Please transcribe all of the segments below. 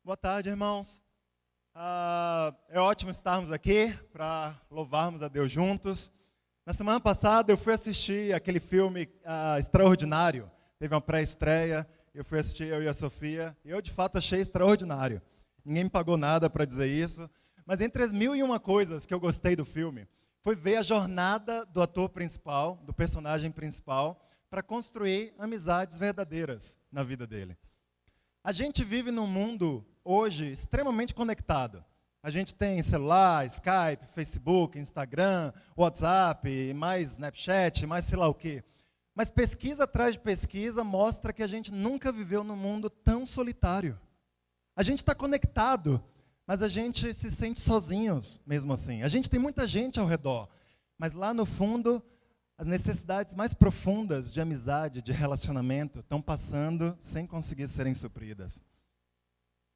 Boa tarde, irmãos. É ótimo estarmos aqui para louvarmos a Deus juntos. Na semana passada eu fui assistir aquele filme Extraordinário. Teve uma pré-estreia, eu fui assistir, eu e a Sofia, e eu de fato achei extraordinário. Ninguém me pagou nada para dizer isso, mas entre as mil e uma coisas que eu gostei do filme, foi ver a jornada do ator principal, do personagem principal, para construir amizades verdadeiras na vida dele. A gente vive num mundo hoje extremamente conectado. A gente tem celular, Skype, Facebook, Instagram, WhatsApp, mais Snapchat, mais sei lá o quê. Mas pesquisa atrás de pesquisa mostra que a gente nunca viveu num mundo tão solitário. A gente está conectado, mas a gente se sente sozinhos mesmo assim. A gente tem muita gente ao redor, mas lá no fundo, as necessidades mais profundas de amizade, de relacionamento, estão passando sem conseguir serem supridas.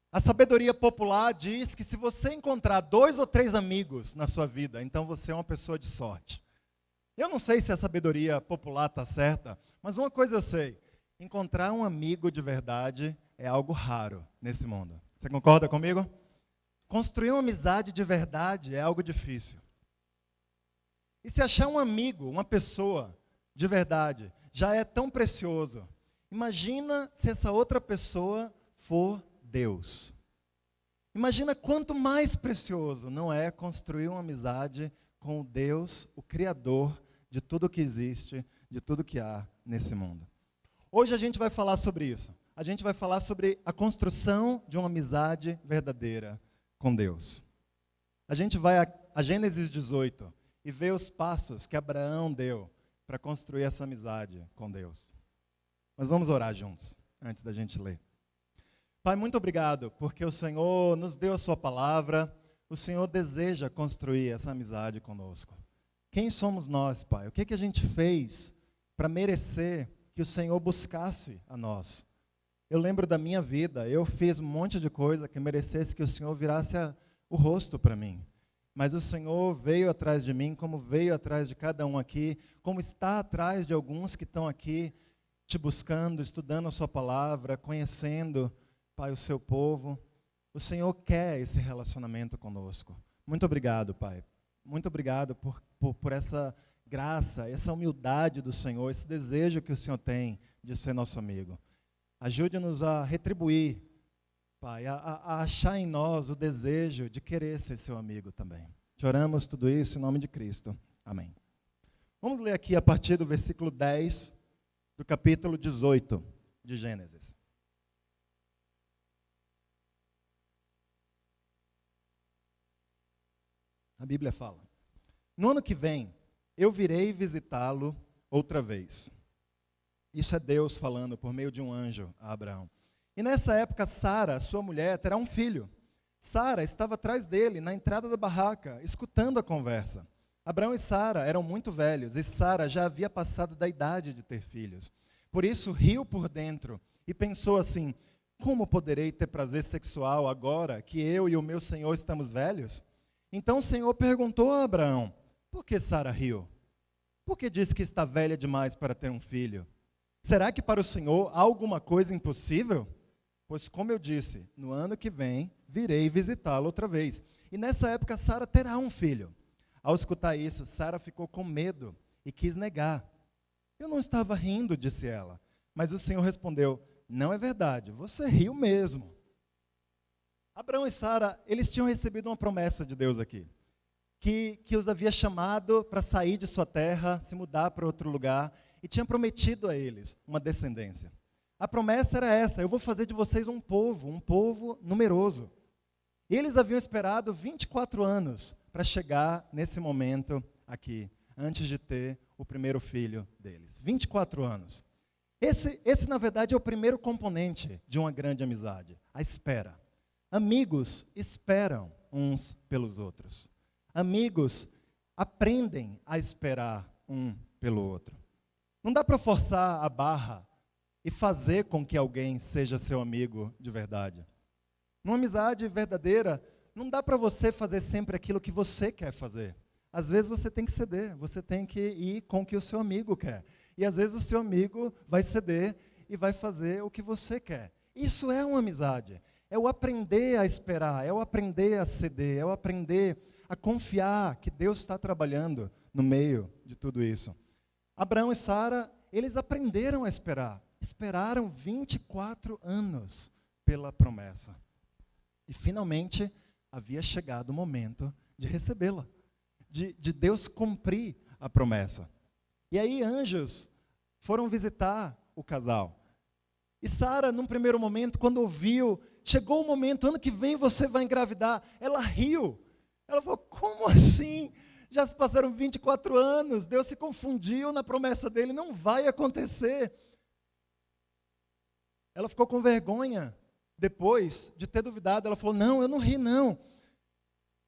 A sabedoria popular diz que se você encontrar 2 ou 3 amigos na sua vida, então você é uma pessoa de sorte. Eu não sei se a sabedoria popular está certa, mas uma coisa eu sei, encontrar um amigo de verdade é algo raro nesse mundo. Você concorda comigo? Construir uma amizade de verdade é algo difícil. E se achar um amigo, uma pessoa de verdade, já é tão precioso. Imagina se essa outra pessoa for Deus. Imagina quanto mais precioso não é construir uma amizade com o Deus, o Criador de tudo que existe, de tudo que há nesse mundo. Hoje a gente vai falar sobre isso. A gente vai falar sobre a construção de uma amizade verdadeira com Deus. A gente vai a Gênesis 18 e ver os passos que Abraão deu para construir essa amizade com Deus. Mas vamos orar juntos, antes da gente ler. Pai, muito obrigado, porque o Senhor nos deu a sua palavra, o Senhor deseja construir essa amizade conosco. Quem somos nós, Pai? O que a gente fez para merecer que o Senhor buscasse a nós? Eu lembro da minha vida, eu fiz um monte de coisa que merecesse que o Senhor virasse o rosto para mim. Mas o Senhor veio atrás de mim, como veio atrás de cada um aqui, como está atrás de alguns que estão aqui te buscando, estudando a sua palavra, conhecendo, Pai, o seu povo. O Senhor quer esse relacionamento conosco. Muito obrigado, Pai. Muito obrigado por essa graça, essa humildade do Senhor, esse desejo que o Senhor tem de ser nosso amigo. Ajude-nos a retribuir, Pai, a achar em nós o desejo de querer ser seu amigo também. Te oramos tudo isso em nome de Cristo. Amém. Vamos ler aqui a partir do versículo 10 do capítulo 18 de Gênesis. A Bíblia fala: no ano que vem, eu virei visitá-lo outra vez. Isso é Deus falando por meio de um anjo a Abraão. E nessa época, Sara, sua mulher, terá um filho. Sara estava atrás dele, na entrada da barraca, escutando a conversa. Abraão e Sara eram muito velhos, e Sara já havia passado da idade de ter filhos. Por isso, riu por dentro e pensou assim: como poderei ter prazer sexual agora que eu e o meu senhor estamos velhos? Então o Senhor perguntou a Abraão: por que Sara riu? Por que disse que está velha demais para ter um filho? Será que para o Senhor há alguma coisa impossível? Pois, como eu disse, no ano que vem, virei visitá-lo outra vez. E nessa época, Sara terá um filho. Ao escutar isso, Sara ficou com medo e quis negar. Eu não estava rindo, disse ela. Mas o Senhor respondeu: não é verdade, você riu mesmo. Abraão e Sara, eles tinham recebido uma promessa de Deus aqui. Que os havia chamado para sair de sua terra, se mudar para outro lugar, e tinha prometido a eles uma descendência. A promessa era essa: eu vou fazer de vocês um povo numeroso. E eles haviam esperado 24 anos para chegar nesse momento aqui, antes de ter o primeiro filho deles. 24 anos. Esse, na verdade, é o primeiro componente de uma grande amizade, a espera. Amigos esperam uns pelos outros. Amigos aprendem a esperar um pelo outro. Não dá para forçar a barra e fazer com que alguém seja seu amigo de verdade. Numa amizade verdadeira, não dá para você fazer sempre aquilo que você quer fazer. Às vezes você tem que ceder, você tem que ir com o que o seu amigo quer. E às vezes o seu amigo vai ceder e vai fazer o que você quer. Isso é uma amizade. É o aprender a esperar, é o aprender a ceder, é o aprender a confiar que Deus está trabalhando no meio de tudo isso. Abraão e Sara, eles aprenderam a esperar. Esperaram 24 anos pela promessa. E finalmente havia chegado o momento de recebê-la, de Deus cumprir a promessa. E aí anjos foram visitar o casal. E Sara, num primeiro momento, quando ouviu, chegou o momento, ano que vem você vai engravidar, ela riu. Ela falou, como assim? Já se passaram 24 anos, Deus se confundiu na promessa dele, não vai acontecer. Ela ficou com vergonha, depois de ter duvidado, ela falou, não, eu não ri não.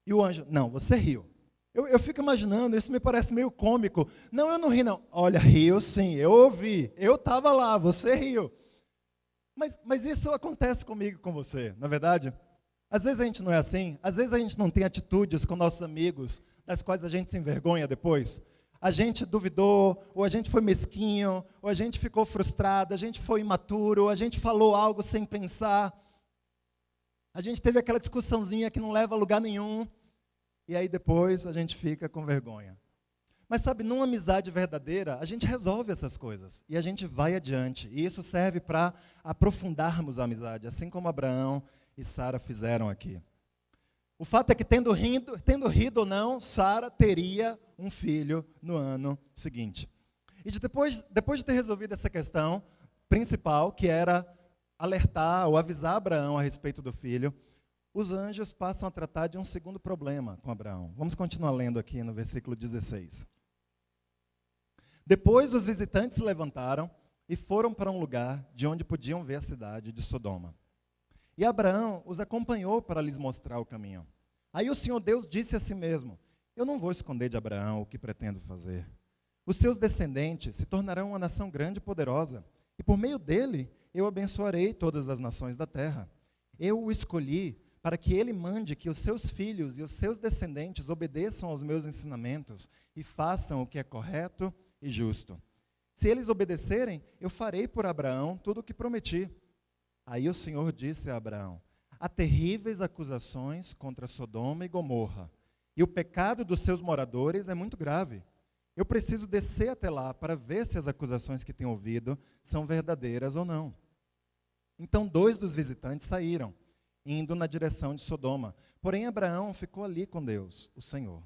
E o anjo, não, você riu. Eu fico imaginando, isso me parece meio cômico. Não, eu não ri não. Olha, riu sim, eu ouvi, eu estava lá, você riu. Mas isso acontece comigo e com você, não é verdade? Às vezes a gente não é assim, às vezes a gente não tem atitudes com nossos amigos, das quais a gente se envergonha depois. A gente duvidou, ou a gente foi mesquinho, ou a gente ficou frustrado, a gente foi imaturo, ou a gente falou algo sem pensar. A gente teve aquela discussãozinha que não leva a lugar nenhum, e aí depois a gente fica com vergonha. Mas sabe, numa amizade verdadeira, a gente resolve essas coisas, e a gente vai adiante, e isso serve para aprofundarmos a amizade, assim como Abraão e Sara fizeram aqui. O fato é que, tendo rido ou não, Sara teria um filho no ano seguinte. E depois de ter resolvido essa questão principal, que era alertar ou avisar Abraão a respeito do filho, os anjos passam a tratar de um segundo problema com Abraão. Vamos continuar lendo aqui no versículo 16. Depois os visitantes se levantaram e foram para um lugar de onde podiam ver a cidade de Sodoma. E Abraão os acompanhou para lhes mostrar o caminho. Aí o Senhor Deus disse a si mesmo, eu não vou esconder de Abraão o que pretendo fazer. Os seus descendentes se tornarão uma nação grande e poderosa, e por meio dele eu abençoarei todas as nações da terra. Eu o escolhi para que ele mande que os seus filhos e os seus descendentes obedeçam aos meus ensinamentos e façam o que é correto e justo. Se eles obedecerem, eu farei por Abraão tudo o que prometi. Aí o Senhor disse a Abraão, há terríveis acusações contra Sodoma e Gomorra, e o pecado dos seus moradores é muito grave. Eu preciso descer até lá para ver se as acusações que tenho ouvido são verdadeiras ou não. Então 2 dos visitantes saíram, indo na direção de Sodoma. Porém Abraão ficou ali com Deus, o Senhor.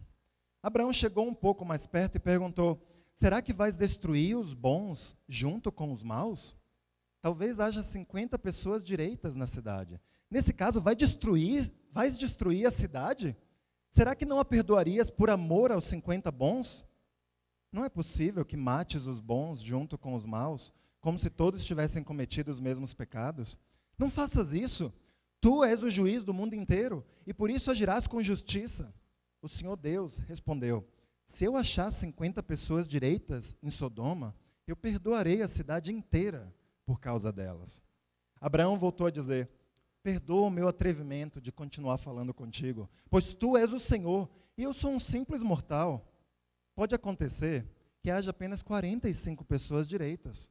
Abraão chegou um pouco mais perto e perguntou, será que vais destruir os bons junto com os maus? Talvez haja 50 pessoas direitas na cidade. Nesse caso, vais destruir a cidade? Será que não a perdoarias por amor aos 50 bons? Não é possível que mates os bons junto com os maus, como se todos tivessem cometido os mesmos pecados? Não faças isso. Tu és o juiz do mundo inteiro, e por isso agirás com justiça. O Senhor Deus respondeu, se eu achar 50 pessoas direitas em Sodoma, eu perdoarei a cidade inteira por causa delas. Abraão voltou a dizer, perdoa o meu atrevimento de continuar falando contigo, pois tu és o Senhor, e eu sou um simples mortal. Pode acontecer que haja apenas 45 pessoas direitas.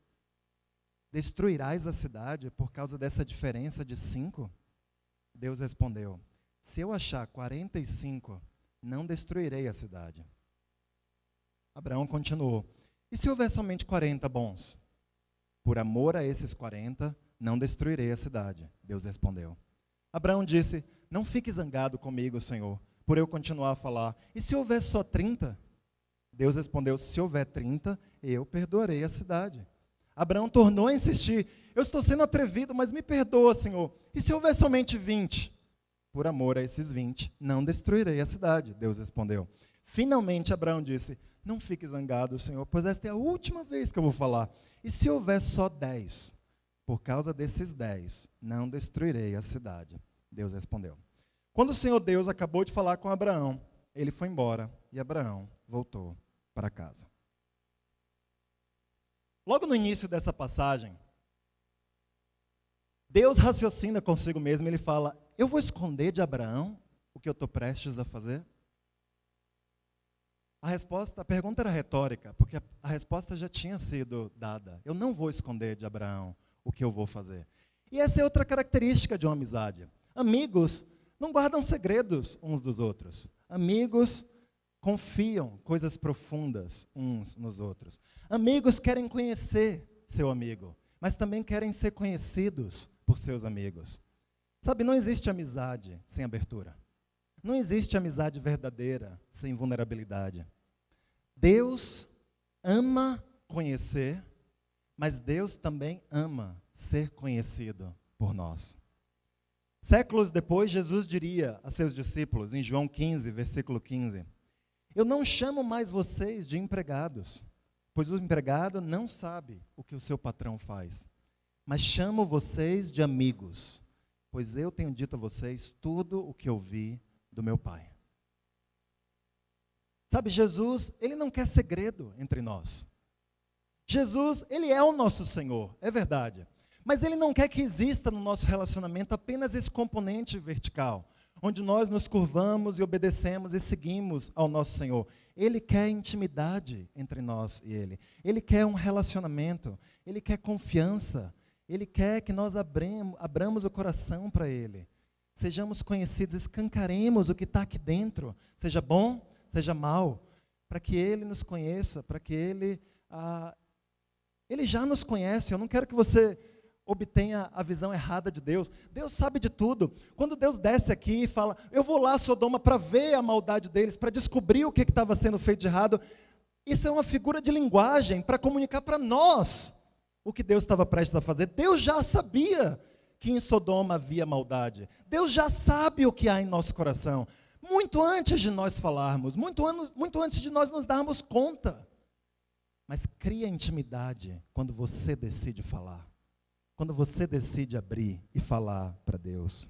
Destruirás a cidade por causa dessa diferença de 5? Deus respondeu, se eu achar 45, não destruirei a cidade. Abraão continuou, e se houver somente 40 bons? Por amor a esses 40, não destruirei a cidade. Deus respondeu. Abraão disse, não fique zangado comigo, Senhor, por eu continuar a falar. E se houver só 30? Deus respondeu, se houver 30, eu perdoarei a cidade. Abraão tornou a insistir, eu estou sendo atrevido, mas me perdoa, Senhor. E se houver somente 20? Por amor a esses 20, não destruirei a cidade. Deus respondeu. Finalmente Abraão disse, não fique zangado, Senhor, pois esta é a última vez que eu vou falar. E se houver só 10? Por causa desses 10, não destruirei a cidade. Deus respondeu. Quando o Senhor Deus acabou de falar com Abraão, ele foi embora e Abraão voltou para casa. Logo no início dessa passagem, Deus raciocina consigo mesmo, ele fala, eu vou esconder de Abraão o que eu estou prestes a fazer? A pergunta era retórica, porque a resposta já tinha sido dada. Eu não vou esconder de Abraão o que eu vou fazer. E essa é outra característica de uma amizade. Amigos não guardam segredos uns dos outros. Amigos confiam coisas profundas uns nos outros. Amigos querem conhecer seu amigo, mas também querem ser conhecidos por seus amigos. Sabe, não existe amizade sem abertura. Não existe amizade verdadeira sem vulnerabilidade. Deus ama conhecer, mas Deus também ama ser conhecido por nós. Séculos depois, Jesus diria a seus discípulos, em João 15, versículo 15, eu não chamo mais vocês de empregados, pois o empregado não sabe o que o seu patrão faz, mas chamo vocês de amigos, pois eu tenho dito a vocês tudo o que ouvi do meu Pai. Sabe, Jesus, Ele não quer segredo entre nós. Jesus, Ele é o nosso Senhor, é verdade. Mas Ele não quer que exista no nosso relacionamento apenas esse componente vertical, onde nós nos curvamos e obedecemos e seguimos ao nosso Senhor. Ele quer intimidade entre nós e Ele. Ele quer um relacionamento, Ele quer confiança, Ele quer que nós abramos o coração para Ele. Sejamos conhecidos, escancaremos o que está aqui dentro, seja bom, seja mal, para que Ele nos conheça, para que Ele já nos conhece. Eu não quero que você obtenha a visão errada de Deus. Deus sabe de tudo. Quando Deus desce aqui e fala, eu vou lá a Sodoma para ver a maldade deles, para descobrir o que estava sendo feito de errado, isso é uma figura de linguagem para comunicar para nós o que Deus estava prestes a fazer. Deus já sabia que em Sodoma havia maldade. Deus já sabe o que há em nosso coração. Muito antes de nós falarmos, muito antes de nós nos darmos conta. Mas cria intimidade quando você decide falar. Quando você decide abrir e falar para Deus.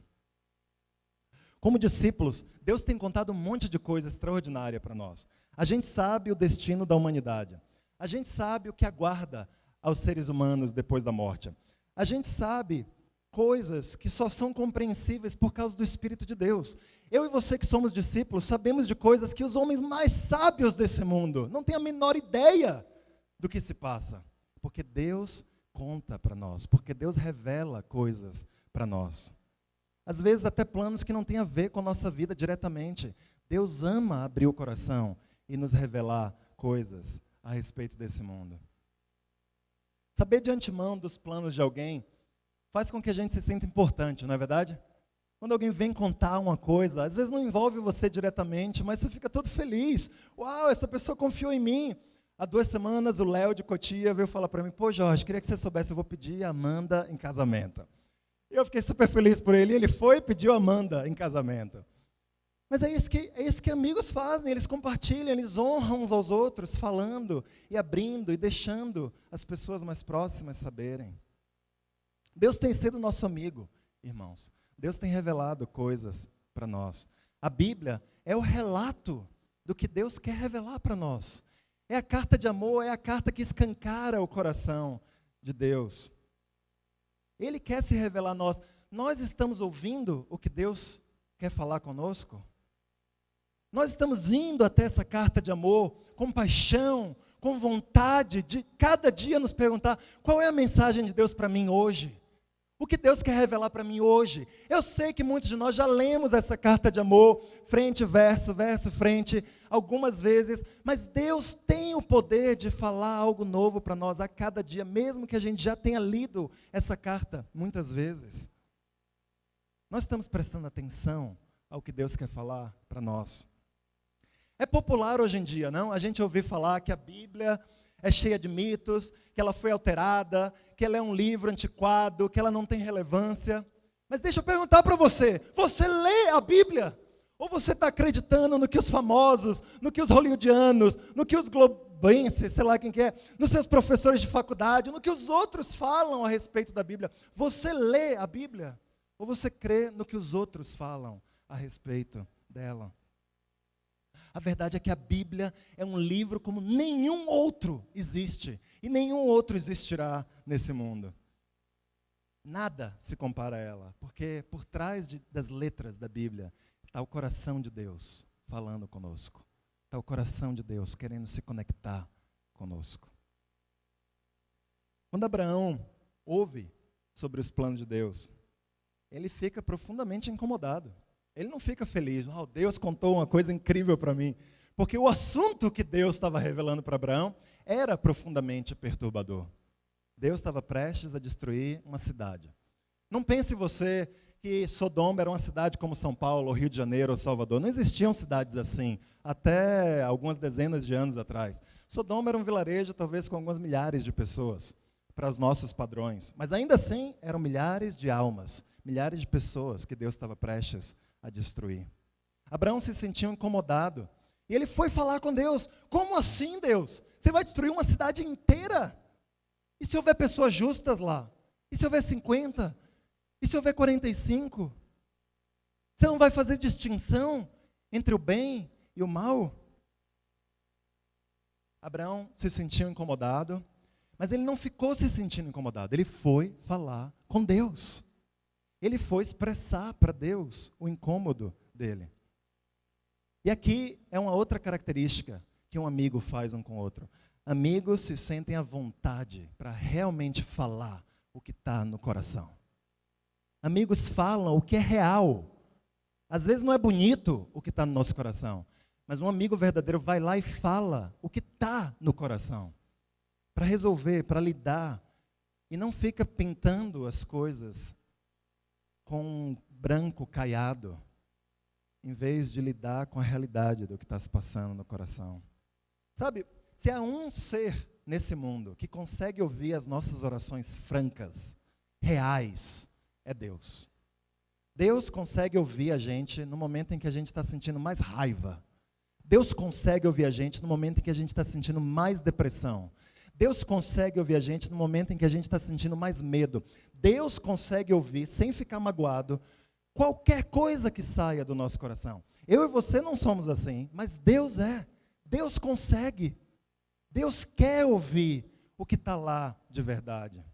Como discípulos, Deus tem contado um monte de coisa extraordinária para nós. A gente sabe o destino da humanidade. A gente sabe o que aguarda aos seres humanos depois da morte. A gente sabe coisas que só são compreensíveis por causa do Espírito de Deus. Eu e você que somos discípulos, sabemos de coisas que os homens mais sábios desse mundo não têm a menor ideia do que se passa. Porque Deus conta para nós, porque Deus revela coisas para nós. Às vezes até planos que não têm a ver com a nossa vida diretamente. Deus ama abrir o coração e nos revelar coisas a respeito desse mundo. Saber de antemão dos planos de alguém faz com que a gente se sinta importante, não é verdade? Quando alguém vem contar uma coisa, às vezes não envolve você diretamente, mas você fica todo feliz. Uau, essa pessoa confiou em mim. Há 2 semanas, o Léo de Cotia veio falar para mim, pô, Jorge, queria que você soubesse, eu vou pedir a Amanda em casamento. Eu fiquei super feliz por ele, ele foi e pediu a Amanda em casamento. Mas é isso que amigos fazem, eles compartilham, eles honram uns aos outros, falando e abrindo e deixando as pessoas mais próximas saberem. Deus tem sido nosso amigo, irmãos. Deus tem revelado coisas para nós. A Bíblia é o relato do que Deus quer revelar para nós. É a carta de amor, é a carta que escancara o coração de Deus. Ele quer se revelar a nós. Nós estamos ouvindo o que Deus quer falar conosco? Nós estamos indo até essa carta de amor com paixão, com vontade de cada dia nos perguntar qual é a mensagem de Deus para mim hoje? O que Deus quer revelar para mim hoje? Eu sei que muitos de nós já lemos essa carta de amor, frente, verso, verso, frente, algumas vezes, mas Deus tem o poder de falar algo novo para nós a cada dia, mesmo que a gente já tenha lido essa carta muitas vezes. Nós estamos prestando atenção ao que Deus quer falar para nós. É popular hoje em dia, não? A gente ouvir falar que a Bíblia é cheia de mitos, que ela foi alterada, que ela é um livro antiquado, que ela não tem relevância. Mas deixa eu perguntar para você, você lê a Bíblia? Ou você está acreditando no que os famosos, no que os hollywoodianos, no que os globenses, sei lá quem que é, nos seus professores de faculdade, no que os outros falam a respeito da Bíblia? Você lê a Bíblia? Ou você crê no que os outros falam a respeito dela? A verdade é que a Bíblia é um livro como nenhum outro existe. E nenhum outro existirá nesse mundo. Nada se compara a ela. Porque por trás das letras da Bíblia está o coração de Deus falando conosco. Está o coração de Deus querendo se conectar conosco. Quando Abraão ouve sobre os planos de Deus, ele fica profundamente incomodado. Ele não fica feliz, Deus contou uma coisa incrível para mim. Porque o assunto que Deus estava revelando para Abraão era profundamente perturbador. Deus estava prestes a destruir uma cidade. Não pense você que Sodoma era uma cidade como São Paulo, Rio de Janeiro ou Salvador. Não existiam cidades assim, até algumas dezenas de anos atrás. Sodoma era um vilarejo, talvez com algumas milhares de pessoas, para os nossos padrões. Mas ainda assim, eram milhares de almas, milhares de pessoas que Deus estava prestes a destruir. Abraão se sentiu incomodado. E ele foi falar com Deus. Como assim, Deus? Você vai destruir uma cidade inteira? E se houver pessoas justas lá? E se houver 50? E se houver 45? Você não vai fazer distinção entre o bem e o mal? Abraão se sentiu incomodado, mas ele não ficou se sentindo incomodado. Ele foi falar com Deus. Ele foi expressar para Deus o incômodo dele. E aqui é uma outra característica que um amigo faz um com o outro. Amigos se sentem à vontade para realmente falar o que está no coração. Amigos falam o que é real. Às vezes não é bonito o que está no nosso coração, mas um amigo verdadeiro vai lá e fala o que está no coração, para resolver, para lidar, e não fica pintando as coisas com um branco caiado, em vez de lidar com a realidade do que está se passando no coração. Sabe, se há um ser nesse mundo que consegue ouvir as nossas orações francas, reais, é Deus. Deus consegue ouvir a gente no momento em que a gente está sentindo mais raiva. Deus consegue ouvir a gente no momento em que a gente está sentindo mais depressão. Deus consegue ouvir a gente no momento em que a gente está sentindo mais medo. Deus consegue ouvir, sem ficar magoado, qualquer coisa que saia do nosso coração. Eu e você não somos assim, mas Deus é. Deus consegue. Deus quer ouvir o que está lá de verdade.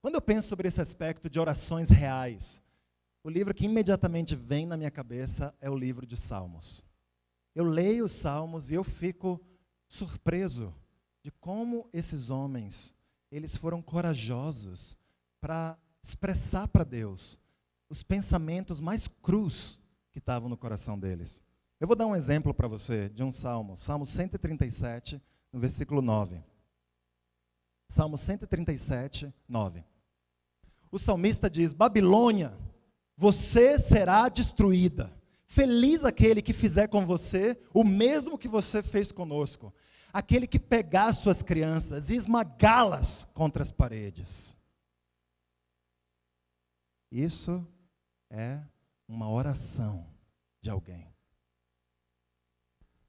Quando eu penso sobre esse aspecto de orações reais, o livro que imediatamente vem na minha cabeça é o livro de Salmos. Eu leio os Salmos e eu fico surpreso de como esses homens, eles foram corajosos para expressar para Deus os pensamentos mais crus que estavam no coração deles. Eu vou dar um exemplo para você de um salmo, Salmo 137, no versículo 9. Salmo 137, 9. O salmista diz: Babilônia, você será destruída. Feliz aquele que fizer com você o mesmo que você fez conosco. Aquele que pegar suas crianças e esmagá-las contra as paredes. Isso é uma oração de alguém.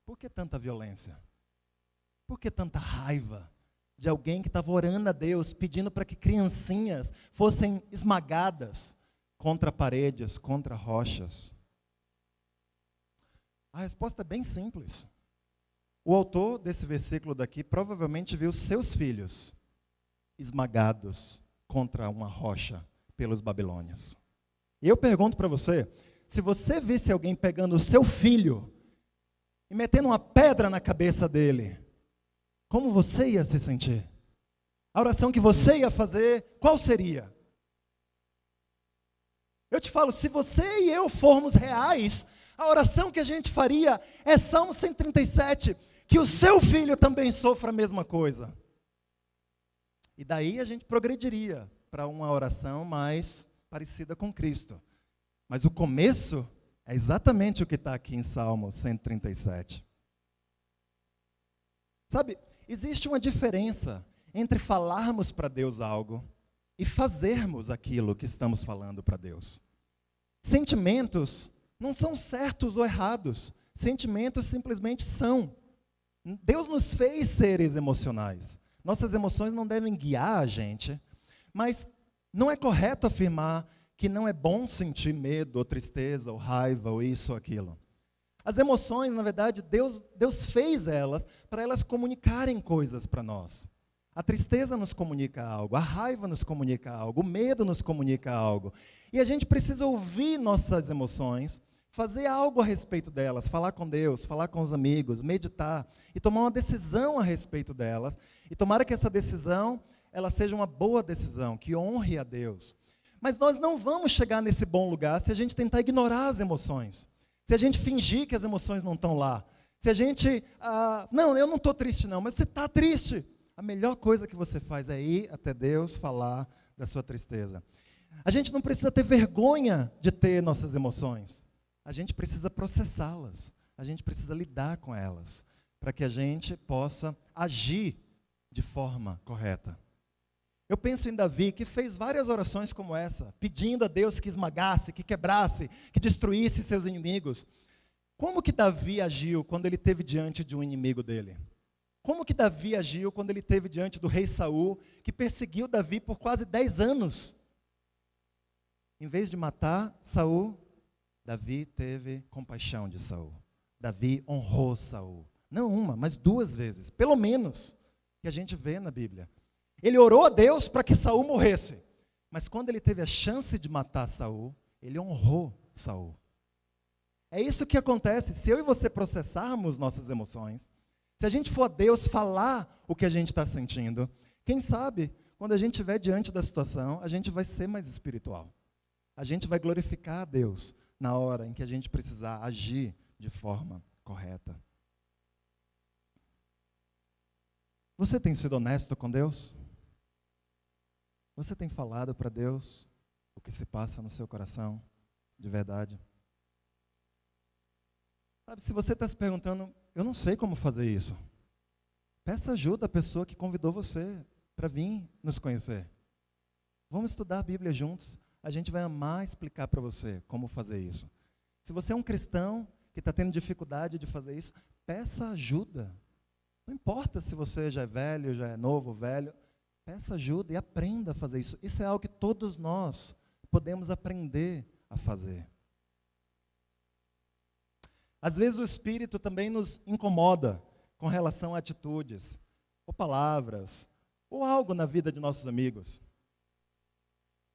Por que tanta violência? Por que tanta raiva de alguém que estava orando a Deus, pedindo para que criancinhas fossem esmagadas contra paredes, contra rochas? A resposta é bem simples. O autor desse versículo daqui provavelmente viu seus filhos esmagados contra uma rocha pelos babilônios. E eu pergunto para você, se você visse alguém pegando o seu filho e metendo uma pedra na cabeça dele, como você ia se sentir? A oração que você ia fazer, qual seria? Eu te falo, se você e eu formos reais, a oração que a gente faria é Salmo 137, que o seu filho também sofra a mesma coisa. E daí a gente progrediria para uma oração mais parecida com Cristo. Mas o começo é exatamente o que está aqui em Salmo 137. Sabe, existe uma diferença entre falarmos para Deus algo e fazermos aquilo que estamos falando para Deus. Sentimentos não são certos ou errados. Sentimentos simplesmente são. Deus nos fez seres emocionais. Nossas emoções não devem guiar a gente, mas não é correto afirmar que não é bom sentir medo, ou tristeza, ou raiva, ou isso ou aquilo. As emoções, na verdade, Deus fez elas para elas comunicarem coisas para nós. A tristeza nos comunica algo, a raiva nos comunica algo, o medo nos comunica algo. E a gente precisa ouvir nossas emoções, fazer algo a respeito delas, falar com Deus, falar com os amigos, meditar e tomar uma decisão a respeito delas. E tomara que essa decisão ela seja uma boa decisão, que honre a Deus. Mas nós não vamos chegar nesse bom lugar se a gente tentar ignorar as emoções, se a gente fingir que as emoções não estão lá, se a gente, não, eu não estou triste não, mas você está triste. A melhor coisa que você faz é ir até Deus falar da sua tristeza. A gente não precisa ter vergonha de ter nossas emoções. A gente precisa processá-las. A gente precisa lidar com elas, para que a gente possa agir de forma correta. Eu penso em Davi, que fez várias orações como essa, pedindo a Deus que esmagasse, que quebrasse, que destruísse seus inimigos. Como que Davi agiu quando ele esteve diante de um inimigo dele? Como que Davi agiu quando ele esteve diante do rei Saul, que perseguiu Davi por quase 10 anos? Em vez de matar Saul, Davi teve compaixão de Saul. Davi honrou Saul. Não uma, mas 2 vezes, pelo menos, que a gente vê na Bíblia. Ele orou a Deus para que Saul morresse. Mas quando ele teve a chance de matar Saul, ele honrou Saul. É isso que acontece se eu e você processarmos nossas emoções. Se a gente for a Deus falar o que a gente está sentindo, quem sabe, quando a gente estiver diante da situação, a gente vai ser mais espiritual. A gente vai glorificar a Deus na hora em que a gente precisar agir de forma correta. Você tem sido honesto com Deus? Você tem falado para Deus o que se passa no seu coração, de verdade? Sabe, se você está se perguntando, eu não sei como fazer isso, peça ajuda à pessoa que convidou você para vir nos conhecer. Vamos estudar a Bíblia juntos, a gente vai amar explicar para você como fazer isso. Se você é um cristão que está tendo dificuldade de fazer isso, peça ajuda. Não importa se você já é velho, já é novo, velho, peça ajuda e aprenda a fazer isso. Isso é algo que todos nós podemos aprender a fazer. Às vezes o Espírito também nos incomoda com relação a atitudes, ou palavras, ou algo na vida de nossos amigos.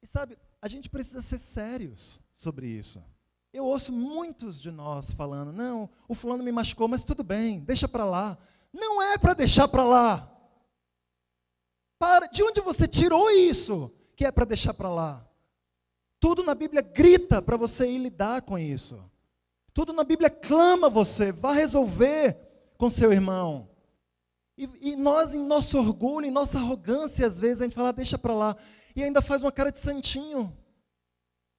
E sabe, a gente precisa ser sérios sobre isso. Eu ouço muitos de nós falando, não, o fulano me machucou, mas tudo bem, deixa para lá. Não é para deixar para lá. De onde você tirou isso que é para deixar para lá? Tudo na Bíblia grita para você ir lidar com isso. Tudo na Bíblia clama você, vá resolver com seu irmão. E nós, em nosso orgulho, em nossa arrogância, às vezes a gente fala, deixa para lá. E ainda faz uma cara de santinho.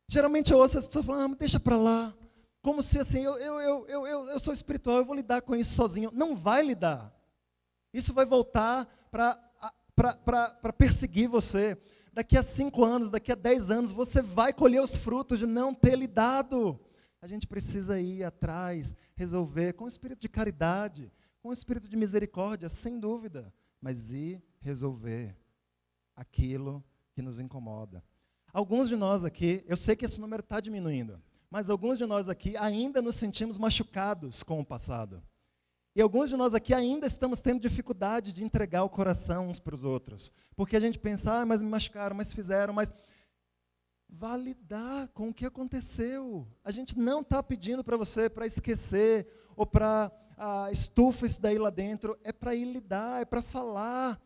Geralmente eu ouço as pessoas falando, deixa para lá. Como se assim, eu sou espiritual, eu vou lidar com isso sozinho. Não vai lidar. Isso vai voltar para perseguir você. Daqui a 5 anos, daqui a 10 anos, você vai colher os frutos de não ter lidado. A gente precisa ir atrás, resolver com o espírito de caridade, com o espírito de misericórdia, sem dúvida. Mas ir resolver aquilo que nos incomoda. Alguns de nós aqui, eu sei que esse número está diminuindo, mas alguns de nós aqui ainda nos sentimos machucados com o passado. E alguns de nós aqui ainda estamos tendo dificuldade de entregar o coração uns para os outros. Porque a gente pensa, mas me machucaram, mas fizeram, mas... Vá lidar com o que aconteceu. A gente não está pedindo para você para esquecer, ou para estufa isso daí lá dentro. É para ir lidar, é para falar.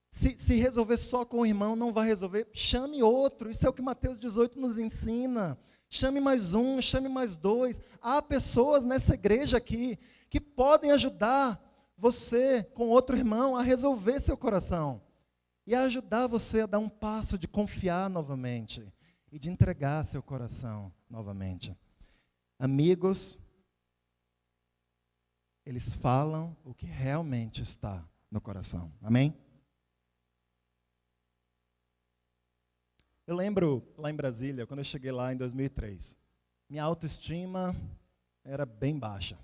Se resolver só com o irmão, não vai resolver. Chame outro, isso é o que Mateus 18 nos ensina. Chame mais um, chame mais 2. Há pessoas nessa igreja aqui que podem ajudar você com outro irmão a resolver seu coração. E a ajudar você a dar um passo de confiar novamente. E de entregar seu coração novamente. Amigos, eles falam o que realmente está no coração. Amém? Eu lembro lá em Brasília, quando eu cheguei lá em 2003, minha autoestima era bem baixa.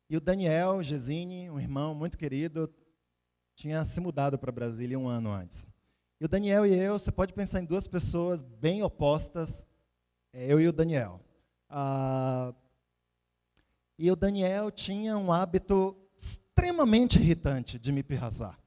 E o Daniel Gesine, um irmão muito querido, tinha se mudado para Brasília 1 ano antes. E o Daniel e eu, você pode pensar em 2 pessoas bem opostas, eu e o Daniel. E o Daniel tinha um hábito extremamente irritante de me pirraçar.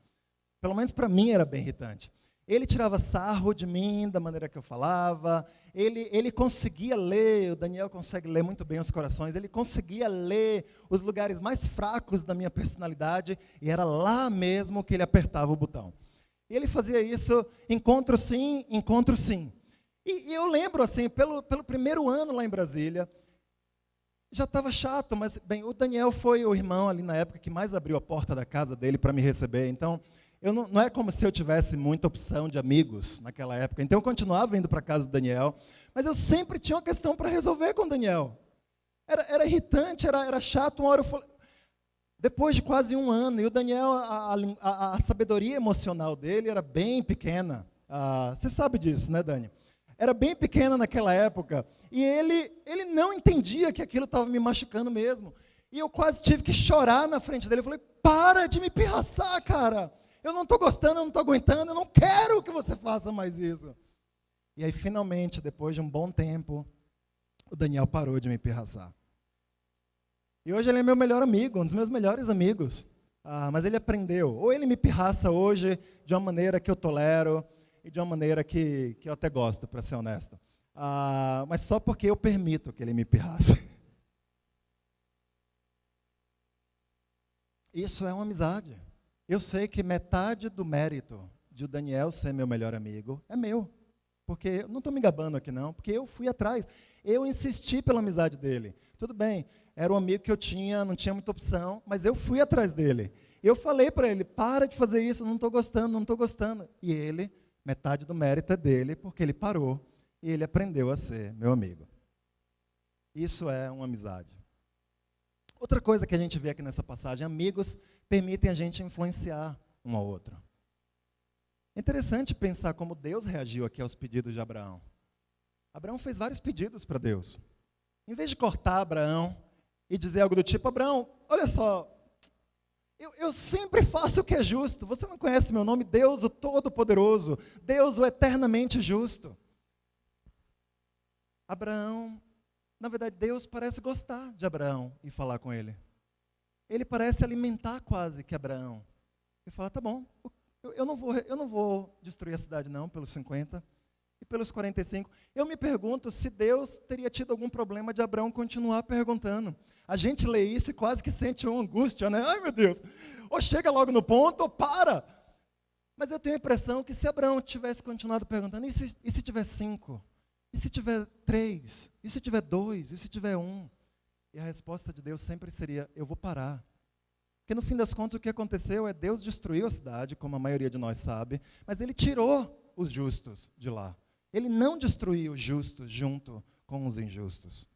Pelo menos para mim era bem irritante. Ele tirava sarro de mim, da maneira que eu falava, ele conseguia ler, o Daniel consegue ler muito bem os corações, ele conseguia ler os lugares mais fracos da minha personalidade, e era lá mesmo que ele apertava o botão. E ele fazia isso, encontro sim, encontro sim. E eu lembro, assim, pelo primeiro ano lá em Brasília, já estava chato, mas, bem, o Daniel foi o irmão ali na época que mais abriu a porta da casa dele para me receber. Então, não é como se eu tivesse muita opção de amigos naquela época. Então, eu continuava indo para a casa do Daniel, mas eu sempre tinha uma questão para resolver com o Daniel. Era irritante, era chato. Uma hora eu falei, depois de quase um ano, e o Daniel, a sabedoria emocional dele era bem pequena. Você sabe disso, né, Dani? Era bem pequena naquela época. E ele não entendia que aquilo estava me machucando mesmo. E eu quase tive que chorar na frente dele. Eu falei, para de me pirraçar, cara. Eu não estou gostando, eu não estou aguentando, eu não quero que você faça mais isso. E aí, finalmente, depois de um bom tempo, o Daniel parou de me pirraçar. E hoje ele é meu melhor amigo, um dos meus melhores amigos. Mas ele aprendeu. Ou ele me pirraça hoje de uma maneira que eu tolero, e de uma maneira que eu até gosto, para ser honesto. Mas só porque eu permito que ele me pirrasse. Isso é uma amizade. Eu sei que metade do mérito de o Daniel ser meu melhor amigo é meu. Porque, eu não estou me gabando aqui não, porque eu fui atrás. Eu insisti pela amizade dele. Tudo bem, era um amigo que eu tinha, não tinha muita opção, mas eu fui atrás dele. Eu falei para ele, para de fazer isso, não estou gostando, não estou gostando. E ele, metade do mérito é dele, porque ele parou e ele aprendeu a ser meu amigo. Isso é uma amizade. Outra coisa que a gente vê aqui nessa passagem, amigos permitem a gente influenciar um ao outro. É interessante pensar como Deus reagiu aqui aos pedidos de Abraão. Abraão fez vários pedidos para Deus. Em vez de cortar Abraão e dizer algo do tipo, Abraão, olha só, eu sempre faço o que é justo. Você não conhece meu nome? Deus, o Todo-Poderoso. Deus, o eternamente justo. Abraão, na verdade, Deus parece gostar de Abraão e falar com ele. Ele parece alimentar quase que Abraão. E fala, tá bom, eu não vou destruir a cidade não, pelos 50 e pelos 45. Eu me pergunto se Deus teria tido algum problema de Abraão continuar perguntando. A gente lê isso e quase que sente uma angústia, né? Ai, meu Deus, ou chega logo no ponto, ou para. Mas eu tenho a impressão que se Abraão tivesse continuado perguntando, e se tiver 5? E se tiver 3? E se tiver 2? E se tiver 1? E a resposta de Deus sempre seria, eu vou parar. Porque no fim das contas o que aconteceu é Deus destruiu a cidade, como a maioria de nós sabe, mas ele tirou os justos de lá. Ele não destruiu os justos junto com os injustos.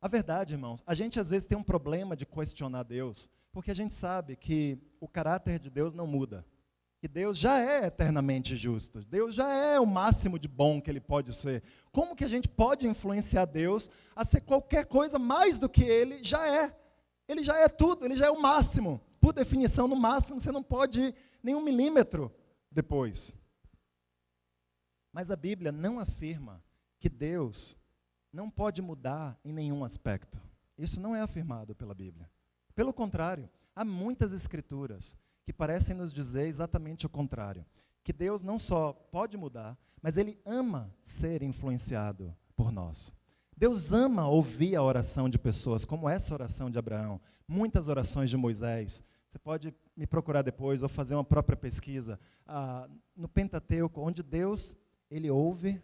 A verdade, irmãos, a gente às vezes tem um problema de questionar Deus, porque a gente sabe que o caráter de Deus não muda. Que Deus já é eternamente justo. Deus já é o máximo de bom que Ele pode ser. Como que a gente pode influenciar Deus a ser qualquer coisa mais do que Ele já é? Ele já é tudo, Ele já é o máximo. Por definição, no máximo, você não pode ir nem 1 milímetro depois. Mas a Bíblia não afirma que Deus não pode mudar em nenhum aspecto. Isso não é afirmado pela Bíblia. Pelo contrário, há muitas escrituras que parecem nos dizer exatamente o contrário. Que Deus não só pode mudar, mas Ele ama ser influenciado por nós. Deus ama ouvir a oração de pessoas, como essa oração de Abraão, muitas orações de Moisés. Você pode me procurar depois ou fazer uma própria pesquisa. No Pentateuco, onde Deus, Ele ouve,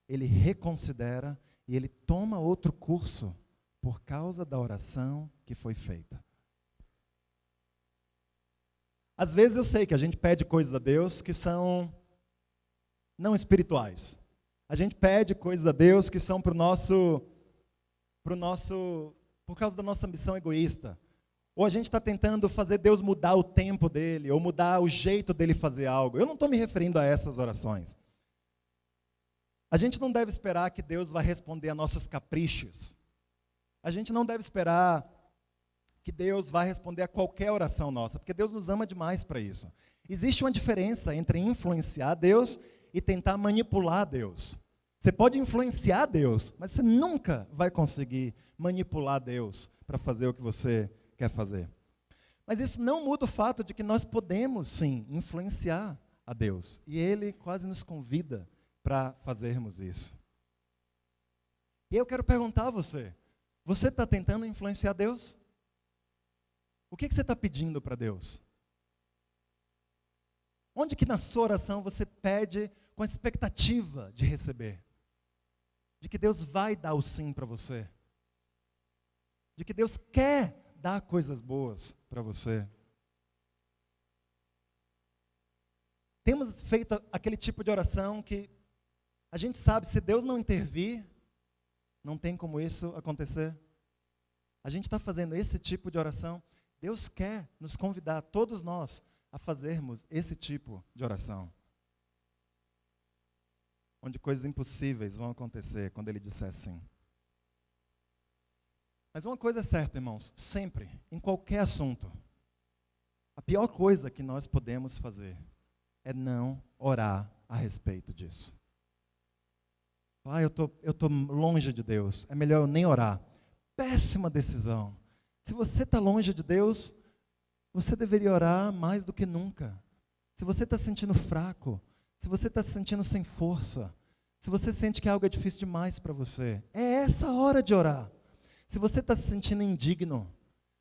Ele reconsidera e Ele toma outro curso por causa da oração que foi feita. Às vezes eu sei que a gente pede coisas a Deus que são não espirituais. A gente pede coisas a Deus que são por causa da nossa ambição egoísta. Ou a gente está tentando fazer Deus mudar o tempo dele, ou mudar o jeito dele fazer algo. Eu não estou me referindo a essas orações. A gente não deve esperar que Deus vá responder a nossos caprichos. A gente não deve esperar que Deus vá responder a qualquer oração nossa, porque Deus nos ama demais para isso. Existe uma diferença entre influenciar Deus e tentar manipular Deus. Você pode influenciar Deus, mas você nunca vai conseguir manipular Deus para fazer o que você quer fazer. Mas isso não muda o fato de que nós podemos, sim, influenciar a Deus. E Ele quase nos convida para fazermos isso. E eu quero perguntar a você, você está tentando influenciar Deus? O que você está pedindo para Deus? Onde que na sua oração você pede com a expectativa de receber? De que Deus vai dar o sim para você? De que Deus quer dar coisas boas para você? Temos feito aquele tipo de oração que a gente sabe, se Deus não intervir, não tem como isso acontecer. A gente está fazendo esse tipo de oração. Deus quer nos convidar, todos nós, a fazermos esse tipo de oração. Onde coisas impossíveis vão acontecer quando Ele disser sim. Mas uma coisa é certa, irmãos, sempre, em qualquer assunto, a pior coisa que nós podemos fazer é não orar a respeito disso. Eu tô longe de Deus, é melhor eu nem orar. Péssima decisão. Se você está longe de Deus, você deveria orar mais do que nunca. Se você está se sentindo fraco, se você está se sentindo sem força, se você sente que algo é difícil demais para você, é essa hora de orar. Se você está se sentindo indigno,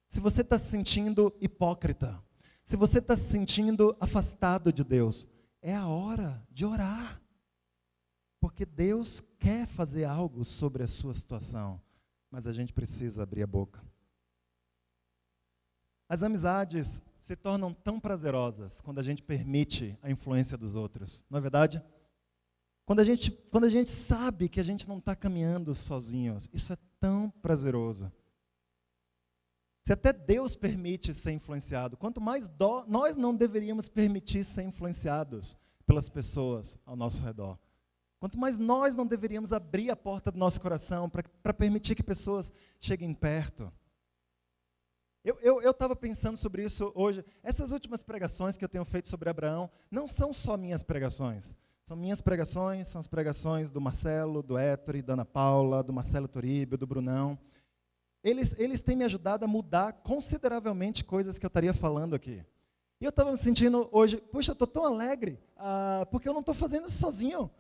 se você está se sentindo hipócrita, se você está se sentindo afastado de Deus, é a hora de orar. Porque Deus quer fazer algo sobre a sua situação, mas a gente precisa abrir a boca. As amizades se tornam tão prazerosas quando a gente permite a influência dos outros, não é verdade? Quando a gente sabe que a gente não está caminhando sozinhos, isso é tão prazeroso. Se até Deus permite ser influenciado, quanto mais nós não deveríamos permitir ser influenciados pelas pessoas ao nosso redor. Quanto mais nós não deveríamos abrir a porta do nosso coração para permitir que pessoas cheguem perto. Eu estava pensando sobre isso hoje. Essas últimas pregações que eu tenho feito sobre Abraão não são só minhas pregações. São minhas pregações, são as pregações do Marcelo, do Héctor, da Ana Paula, do Marcelo Toribio, do Brunão. Eles têm me ajudado a mudar consideravelmente coisas que eu estaria falando aqui. E eu estava me sentindo hoje, puxa, eu estou tão alegre, porque eu não estou fazendo isso sozinho.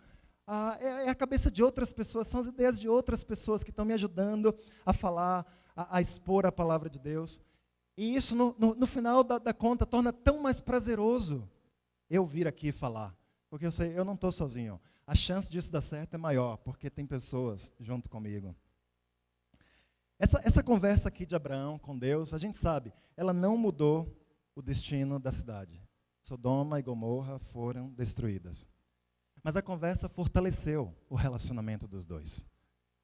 É a cabeça de outras pessoas, são as ideias de outras pessoas que estão me ajudando a falar, a expor a palavra de Deus. E isso, no final da conta, torna tão mais prazeroso eu vir aqui falar. Porque eu sei, eu não estou sozinho. A chance disso dar certo é maior, porque tem pessoas junto comigo. Essa conversa aqui de Abraão com Deus, a gente sabe, ela não mudou o destino da cidade. Sodoma e Gomorra foram destruídas. Mas a conversa fortaleceu o relacionamento dos dois.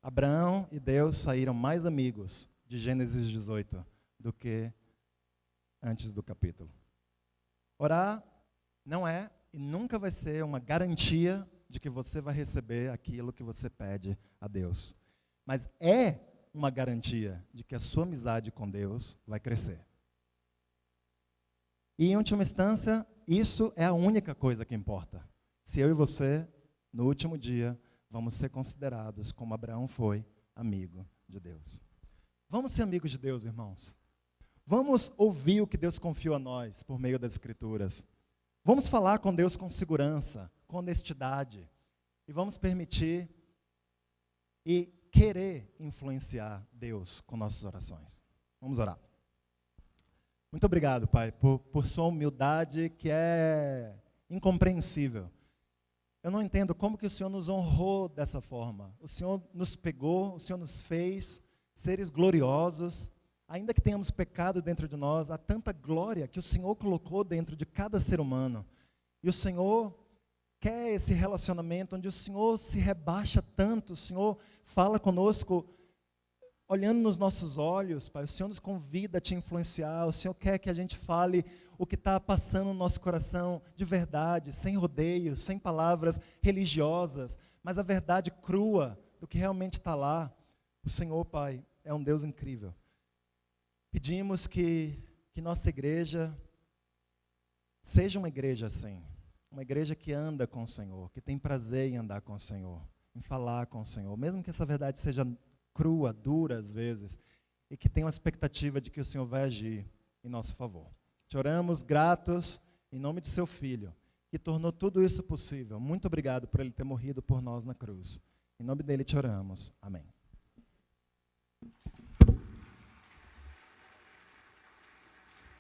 Abraão e Deus saíram mais amigos de Gênesis 18 do que antes do capítulo. Orar não é e nunca vai ser uma garantia de que você vai receber aquilo que você pede a Deus. Mas é uma garantia de que a sua amizade com Deus vai crescer. E, em última instância, isso é a única coisa que importa. Se eu e você, no último dia, vamos ser considerados como Abraão foi, amigo de Deus. Vamos ser amigos de Deus, irmãos. Vamos ouvir o que Deus confiou a nós por meio das Escrituras. Vamos falar com Deus com segurança, com honestidade. E vamos permitir e querer influenciar Deus com nossas orações. Vamos orar. Muito obrigado, Pai, por sua humildade que é incompreensível. Eu não entendo como que o Senhor nos honrou dessa forma. O Senhor nos pegou, o Senhor nos fez seres gloriosos. Ainda que tenhamos pecado dentro de nós, há tanta glória que o Senhor colocou dentro de cada ser humano. E o Senhor quer esse relacionamento onde o Senhor se rebaixa tanto, o Senhor fala conosco, olhando nos nossos olhos, Pai. O Senhor nos convida a te influenciar, o Senhor quer que a gente fale o que está passando no nosso coração de verdade, sem rodeios, sem palavras religiosas, mas a verdade crua do que realmente está lá. O Senhor, Pai, é um Deus incrível. Pedimos que nossa igreja seja uma igreja assim, uma igreja que anda com o Senhor, que tem prazer em andar com o Senhor, em falar com o Senhor, mesmo que essa verdade seja crua, dura às vezes, e que tenha uma expectativa de que o Senhor vai agir em nosso favor. Te oramos gratos em nome de seu Filho, que tornou tudo isso possível. Muito obrigado por Ele ter morrido por nós na cruz. Em nome dele te oramos. Amém.